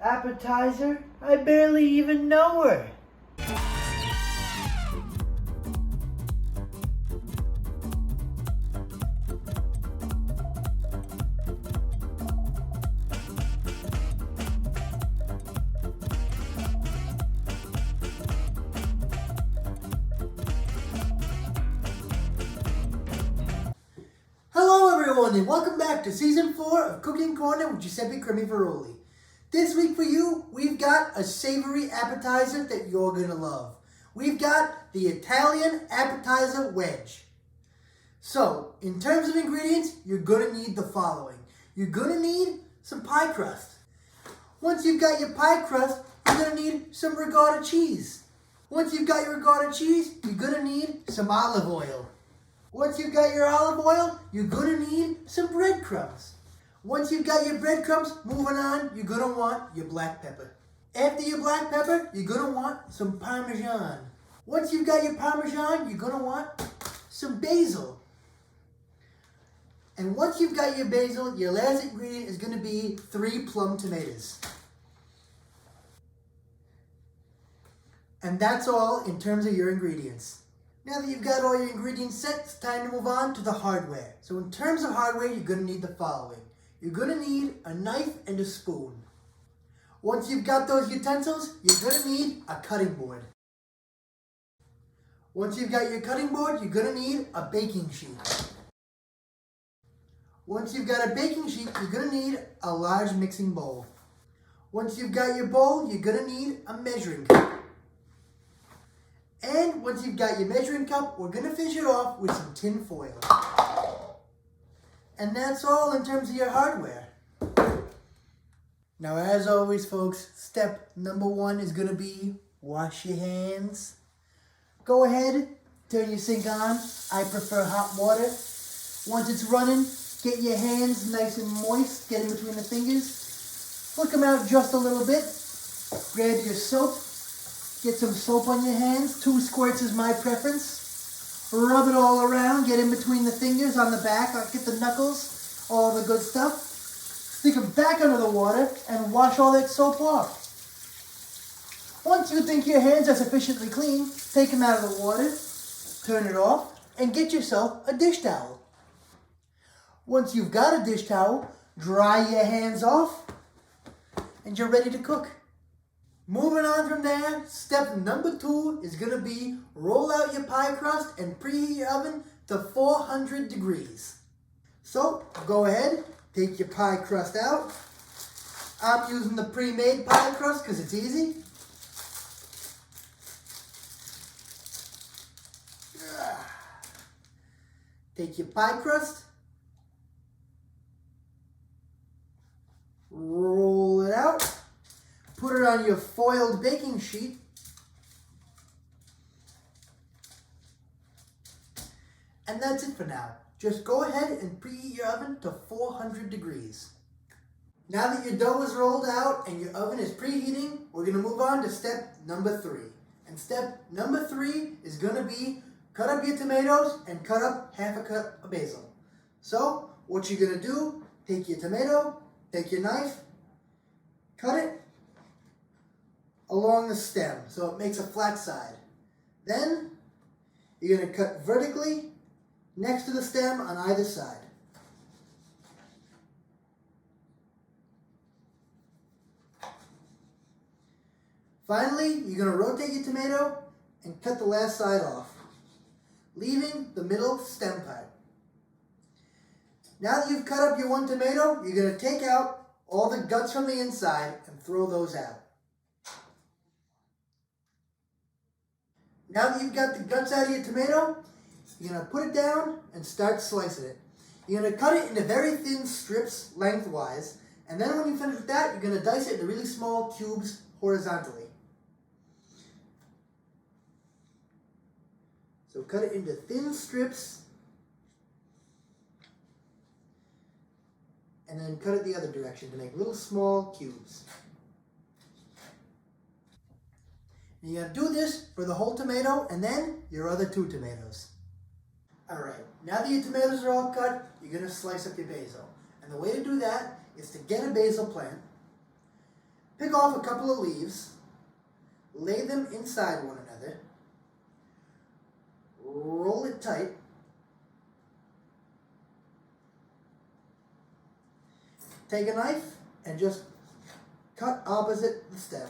Appetizer? I barely even know her. Hello everyone and welcome back to Season 4 of Cooking Corner with Giuseppe CrimiVaroli. This week for you, we've got a savory appetizer that you're going to love. We've got the Italian appetizer wedge. So, in terms of ingredients, you're going to need the following. You're going to need some pie crust. Once you've got your pie crust, you're going to need some ricotta cheese. Once you've got your ricotta cheese, you're going to need some olive oil. Once you've got your olive oil, you're going to need some breadcrumbs. Once you've got your breadcrumbs, moving on, you're going to want your black pepper. After your black pepper, you're going to want some Parmesan. Once you've got your Parmesan, you're going to want some basil. And once you've got your basil, your last ingredient is going to be 3 plum tomatoes. And that's all in terms of your ingredients. Now that you've got all your ingredients set, it's time to move on to the hardware. So in terms of hardware, you're going to need the following. You're going to need a knife and a spoon. Once you've got those utensils, you're going to need a cutting board. Once you've got your cutting board, you're going to need a baking sheet. Once you've got a baking sheet, you're going to need a large mixing bowl. Once you've got your bowl, you're going to need a measuring cup. And once you've got your measuring cup, we're going to finish it off with some tin foil. And that's all in terms of your hardware. Now, as always, folks, step number 1 is going to be wash your hands. Go ahead, turn your sink on. I prefer hot water. Once it's running, get your hands nice and moist, get in between the fingers. Flick them out just a little bit. Grab your soap. Get some soap on your hands. 2 squirts is my preference. Rub it all around. Get in between the fingers on the back. Get the knuckles. All the good stuff. Stick them back under the water and wash all that soap off. Once you think your hands are sufficiently clean, take them out of the water, turn it off, and get yourself a dish towel. Once you've got a dish towel, dry your hands off, and you're ready to cook. Moving on from there, step number 2 is going to be roll out your pie crust and preheat your oven to 400 degrees. So, go ahead, take your pie crust out. I'm using the pre-made pie crust because it's easy. Take your pie crust, roll it out. Put it on your foiled baking sheet. And that's it for now. Just go ahead and preheat your oven to 400 degrees. Now that your dough is rolled out and your oven is preheating, we're going to move on to step number 3. And step number 3 is going to be cut up your tomatoes and cut up half a cup of basil. So, what you're going to do, take your tomato, take your knife, cut it along the stem so it makes a flat side. Then you're going to cut vertically next to the stem on either side. Finally, you're going to rotate your tomato and cut the last side off, leaving the middle stem part. Now that you've cut up your one tomato, you're going to take out all the guts from the inside and throw those out. Now that you've got the guts out of your tomato, you're going to put it down and start slicing it. You're going to cut it into very thin strips lengthwise, and then when you finish with that, you're going to dice it into really small cubes horizontally. So cut it into thin strips, and then cut it the other direction to make little small cubes. And you're going to do this for the whole tomato and then your other 2 tomatoes. Alright, now that your tomatoes are all cut, you're going to slice up your basil. And the way to do that is to get a basil plant, Pick off a couple of leaves, lay them inside one another, roll it tight, take a knife and just cut opposite the stem.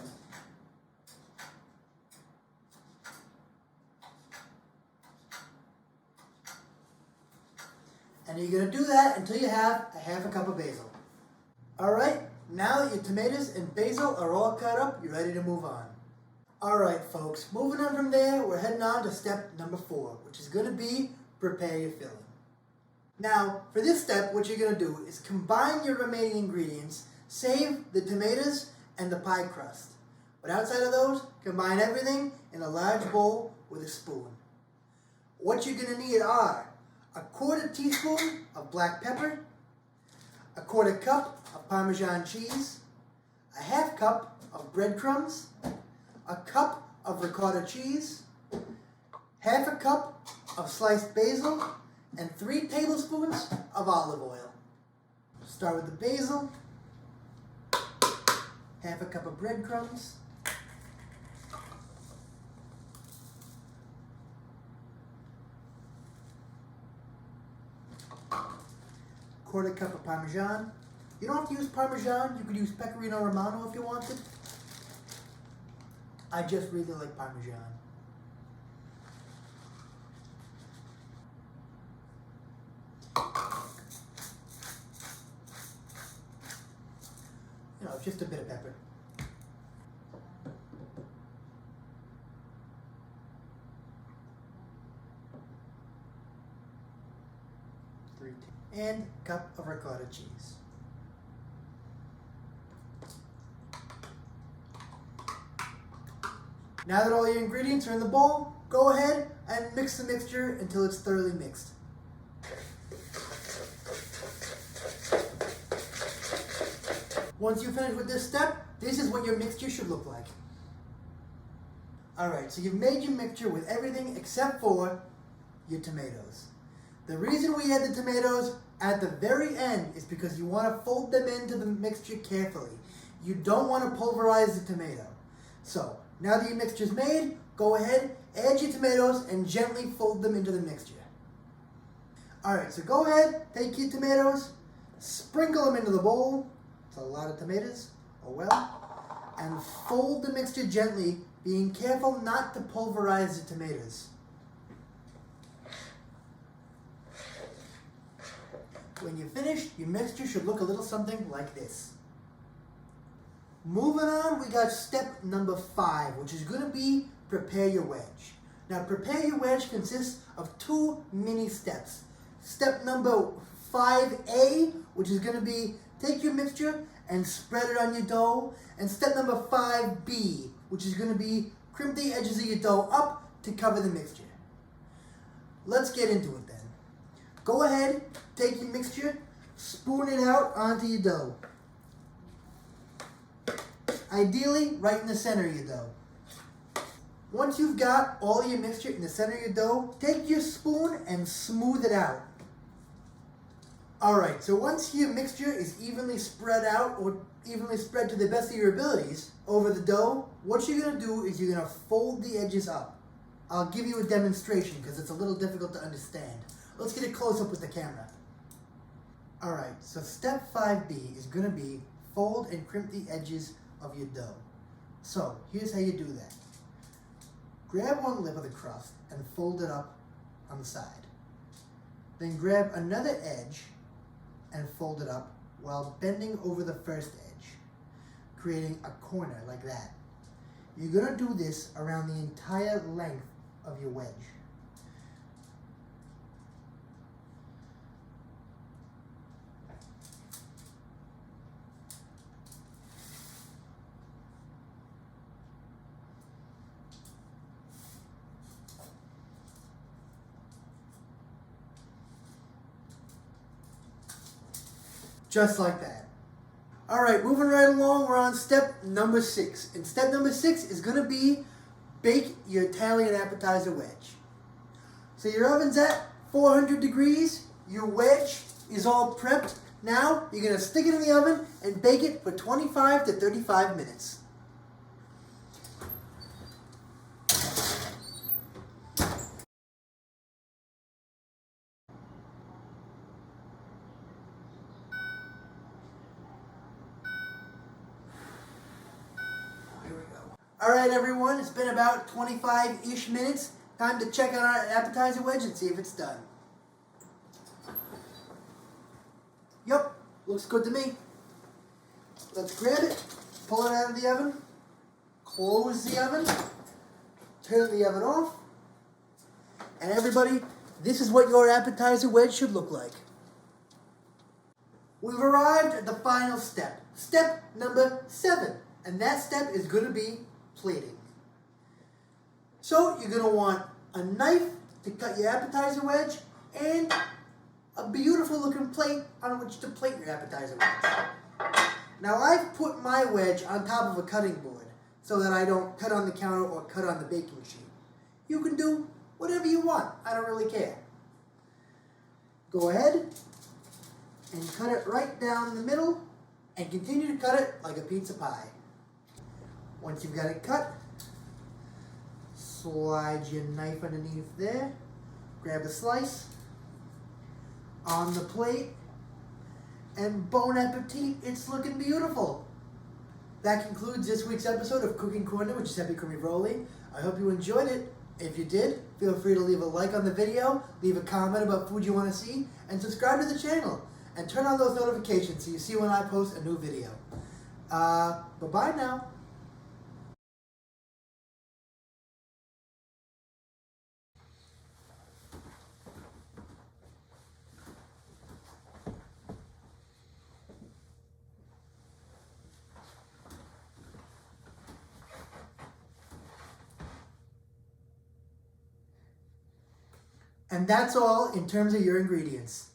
And you're going to do that until you have a half a cup of basil. Alright, now that your tomatoes and basil are all cut up, you're ready to move on. Alright folks, moving on from there, we're heading on to step number 4, which is going to be prepare your filling. Now, for this step, what you're going to do is combine your remaining ingredients, save the tomatoes and the pie crust. But outside of those, combine everything in a large bowl with a spoon. What you're going to need are a 1/4 teaspoon of black pepper, a 1/4 cup of Parmesan cheese, a 1/2 cup of breadcrumbs, a cup of ricotta cheese, 1/2 cup of sliced basil, and 3 tablespoons of olive oil. Start with the basil, 1/2 cup of breadcrumbs, 1/4 cup of Parmesan. You don't have to use Parmesan, you could use Pecorino Romano if you wanted. I just really like Parmesan. You know, just a bit of pepper. And a cup of ricotta cheese. Now that all your ingredients are in the bowl, go ahead and mix the mixture until it's thoroughly mixed. Once you finish with this step, this is what your mixture should look like. Alright, so you've made your mixture with everything except for your tomatoes. The reason we add the tomatoes at the very end is because you want to fold them into the mixture carefully. You don't want to pulverize the tomato. So, now that your mixture's made, go ahead, add your tomatoes, and gently fold them into the mixture. Alright, so go ahead, take your tomatoes, sprinkle them into the bowl. It's a lot of tomatoes, oh well. And fold the mixture gently, being careful not to pulverize the tomatoes. When you're finished, your mixture should look a little something like this. Moving on, we got step number 5, which is going to be prepare your wedge. Now, prepare your wedge consists of 2 mini steps. Step number 5A, which is going to be take your mixture and spread it on your dough. And step number 5B, which is going to be crimp the edges of your dough up to cover the mixture. Let's get into it then. Go ahead, take your mixture, spoon it out onto your dough. Ideally, right in the center of your dough. Once you've got all your mixture in the center of your dough, take your spoon and smooth it out. Alright, so once your mixture is evenly spread out, or evenly spread to the best of your abilities over the dough, what you're going to do is you're going to fold the edges up. I'll give you a demonstration because it's a little difficult to understand. Let's get a close-up with the camera. Alright, so step 5B is going to be fold and crimp the edges of your dough. So, here's how you do that. Grab one lip of the crust and fold it up on the side. Then grab another edge and fold it up while bending over the first edge, creating a corner like that. You're going to do this around the entire length of your wedge. Just like that. Alright, moving right along, we're on step number 6. And step number 6 is going to be bake your Italian appetizer wedge. So your oven's at 400 degrees, your wedge is all prepped, Now, you're going to stick it in the oven and bake it for 25 to 35 minutes. Alright everyone, it's been about 25-ish minutes. Time to check on our appetizer wedge and see if it's done. Yup, looks good to me. Let's grab it, pull it out of the oven, close the oven, turn the oven off, and everybody, this is what your appetizer wedge should look like. We've arrived at the final step, step number 7, and that step is going to be plating. So you're going to want a knife to cut your appetizer wedge and a beautiful looking plate on which to plate your appetizer wedge. Now I've put my wedge on top of a cutting board so that I don't cut on the counter or cut on the baking sheet. You can do whatever you want, I don't really care. Go ahead and cut it right down the middle and continue to cut it like a pizza pie. Once you've got it cut, slide your knife underneath there, grab a slice on the plate, and bon appetit, it's looking beautiful. That concludes this week's episode of Cooking Corner with Giuseppe CrimiVaroli. I hope you enjoyed it. If you did, feel free to leave a like on the video, leave a comment about food you want to see, and subscribe to the channel. And turn on those notifications so you see when I post a new video. Bye-bye now. And that's all in terms of your ingredients.